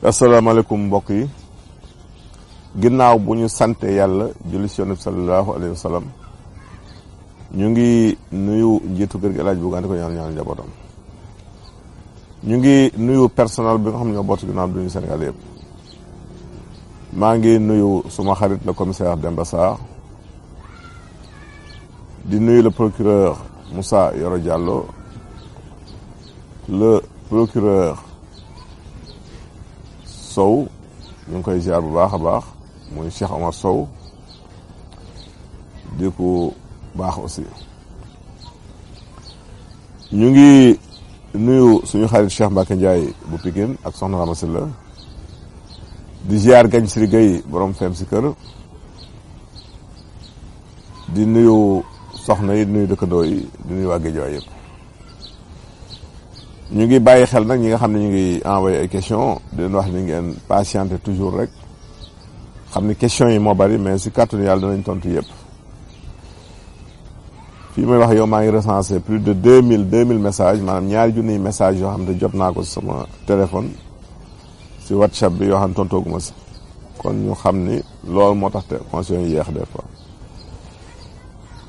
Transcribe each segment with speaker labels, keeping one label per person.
Speaker 1: asalaamaaleykum mbokk yi ginnaaw bu ñu sante yàlla julli ci Yonent bi sallallahu alayhi wa sallam ñu ngi nuyu njiitu kër gi El Hadj Bougane ko ñaan njabootam ñu ngi nuyu personnel bi nga xam ne ñoo bootu ginnaaw du ñu Sénégal yëpp maa ngi nuyu suma xarit le commissaire Demba Sarr di nuyu le procureur Moussa Yoro Diallo le procureur Sow ñu ngi koy ziar bu baax a baax muy Cheikh Omar Sow di ko baax aussi ñu ngi nuyu suñu xarit Cheikh Mbacke Ndiaye bu Pikine ak soxna Rama Sylla di ziar Gagne Siri Gueye borom fem si kër di nuyu soxna yi di nuyu dëkkandoo yi di nuyu waa Guédiawaye yëpp ñu ngi bàyyi xel nag ñi nga xam ne ñu ngi envoyé ay questions di leen wax ni ngeen patienter toujours rek xam ni questions yi moo bari mais si kàttanu yàlla danañ tontu yëpp fii may wax yow maa ngi recensé plus de 2000 messages maanaam ñaari junniy messages yoo xam ne jot naa ko si sama téléphone si WhatsApp bi yoo xam ne tontooguma si kon ñu xam ni loolu moo tax te questions yi yéex des fois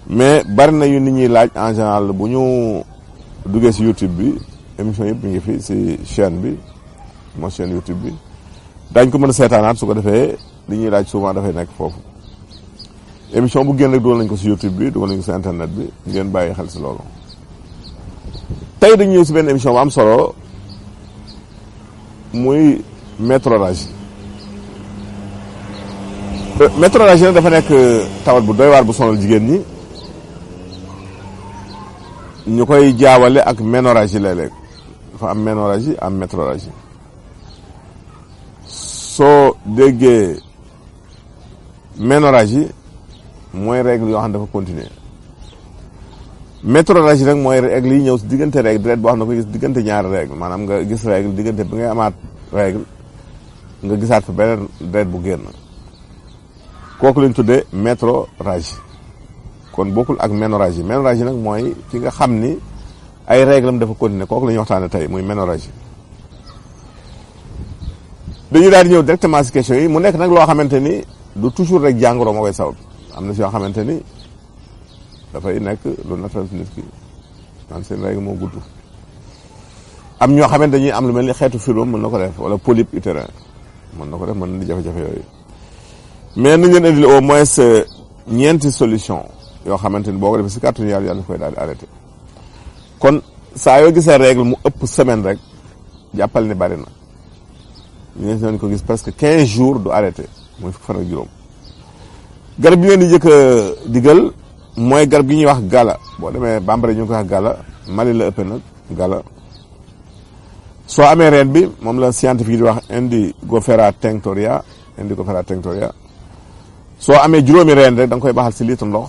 Speaker 1: mais bari na yu nit ñuy laaj en général bu ñu duggee si YouTube bi émission yëpp mi ngi fi si chaîne bi mo chaîne YouTube bi dañ ko mën a seetaanaat su ko defee li ñuy laaj souvent dafay nekk foofu émission bu génn rek dugal nañ ko si YouTube bi dugal nañ ko si internet bi ngeen bàyyi xel si loolu tey dañu ñëw si benn émission bu am solo muy métrorragie métrorragie nag dafa nekk tawat bu doy waar bu sonal jigéen ñi ñu koy jaawale ak ménorragie léeg-léeg dafa am ménorragie am métrorragie soo déggee ménorragie mooy règle yoo xam ne dafa continuer métrorragie nag mooy règle yi ñëw si diggante règle deret boo xam ne ko gis diggante ñaari règle maanaam nga gis règle diggante bi ngay amaat règle nga gisaat fa beneen deret bu génn kooku lañ tuddee métrorragie kon bokkul ak ménorragie ménorragie nag mooy ki nga xam ni ay règle am dafa continuer kooku la ñuy waxtaane tey muy ménorragie dañuy daal di ñëw directement si question yi mu nekk nag loo xamante ni du toujours rek jàngoro moo koy sabab am na si yoo xamante ni dafay nekk lu naturel nit ki man seen règle moo gudd am ñoo xamante dañuy am lu mel ni xeetu fibrome mën na ko def wala polype utérin mën na ko def mën na di jafe-jafe yooyu mais nañ leen indil au moins ñeenti solution yoo xamante ni boo ko defee si kàttanu yàlla yàlla koy daal di arrêté kon saa yoo gisee règle mu ëpp semaine rek jàppal ni bari na ñu ne ko gis presque 15 jours du arrêté muy fukk fan ak juróom garab bi ngeen di njëkk a digal mooy garab gi ñuy wax gala boo demee bambara ñu ngi koy wax gala Mali la ëppee nag gala soo amee reen bi moom la scientifique di wax Indigofera tinctoria soo amee juróomi reen rek da nga koy baxal si litre ndox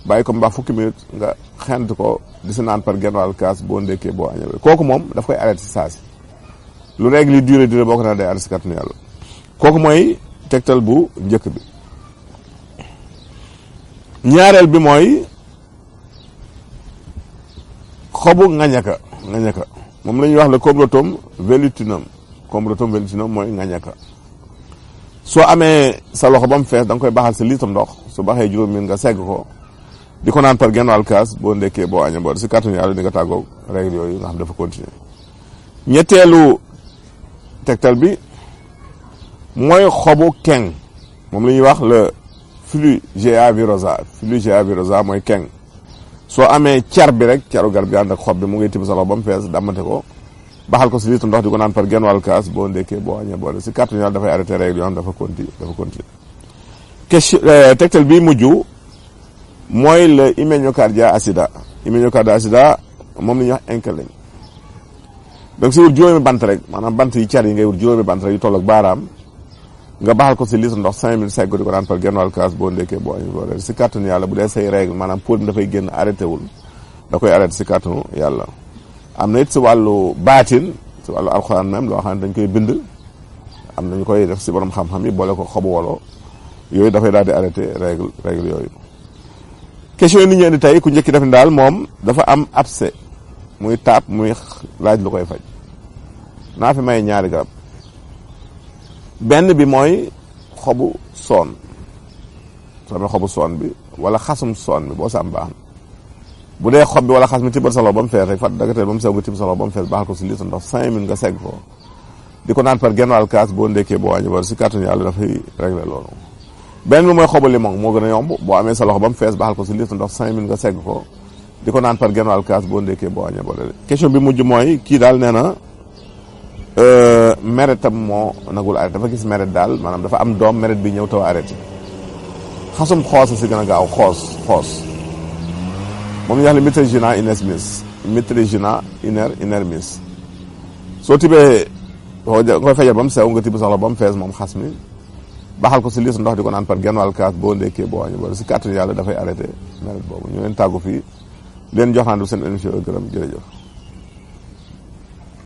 Speaker 1: bàyyi ko mbaa fukki minutes nga xent ko di si naan par genn wàll kaas boo ndékkee boo añee kooku moom daf koy arrêté si saasi lu règle yi durée boo ko naan day arrêté si kàttanu yàlla kooku mooy tegtal bu njëkk bi ñaareel bi mooy xobu ngañaka moom la ñuy wax le Combretum velutinum mooy ngañaka soo amee sa loxo ba mu fees da nga koy baxal sa litre ndox su baxee juróom min nga segg ko di ko naan par genn wàll kaas boo ndekkee boo añee boo si kàttanu yàlla di nga tàggoog règle yooyu nga xam dafa continuer ñetteelu tegtal bi mooy xobu keng moom la ñuy wax le Flugia virosa mooy keng soo amee car bi rek caru garab bi ànd ak xob bi mu ngay tibb sa loxo ba mu fees dammate ko baxal ko si litre ndox di ko naan par genn wàll kaas boo ndekkee boo añee boo si kàttanu yàlla dafay arrêté règle yoo xam dafa continuer question tegtal bi mujj mooy le Hyméniocardia acida moom la ñuy wax inkeleng donc si wut juróomi bant rek maanaam bant yi car yi ngay wut juróomi bant rek yu toll ak baaraam nga baxal ko si litre ndox 5 minutes segg di ko naan par genn wàll kaas boo ndekkee boo añee boo si kàttanu yàlla bu dee say règle maanaam pour mi dafay génn arrêté wul da koy arrêté si kàttanu yàlla am na it si wàllu baatin si wàllu alxuraan même loo xam ne dañ koy bind am nañu koy def si borom xam-xam yi boole ko xobu wolo yooyu dafay daal di arrêté règle yooyu question yi ni ñu indi tey ku njëkki def ni daal moom dafa am abcès muy taab muy laaj lu koy faj naa fi may ñaari garab benn bi mooy xobu soon soo amee xobu soon bi wala xasum soon bi boo sa am baax na bu dee xob bi wala xas mi tibbal sa loxo ba mu fees rek fat dagateel ba mu sew nga tibb sa loxo ba mu fees baaxal ko si litre ndox 5 minutes nga segg ko di ko naan par genn wàll kaas boo ndekkee boo wàññi war si kàttanu yàlla dafay régler loolu benn bi mooy xobu limon moo gën a yomb boo amee sa loxo ba mu fees baaxal ko si litre ndox 5 minutes nga segg ko di ko naan par genn wàll kaas boo ndekkee boo wàññi war question bi mujj mooy kii daal nee na meretam moo nagul arrêté dafa gis meret daal maanaam dafa am doom meret bi ñëw taw arrêté xasum xoos si gën a gaaw xoos moom ñu wax ne Mitragina inermis Mitragina inermis soo tibee koy fejal ba mu sew nga tibb soxla ba mu fees moom xas mi baxal ko si liis ndox di ko naan par genn wàll kaas boo ndekkee boo wàññi ba si kàttanu yàlla dafay arrêté meret boobu ñu leen tàggu fii leen joxaandu seen émission gërëm jërëjëf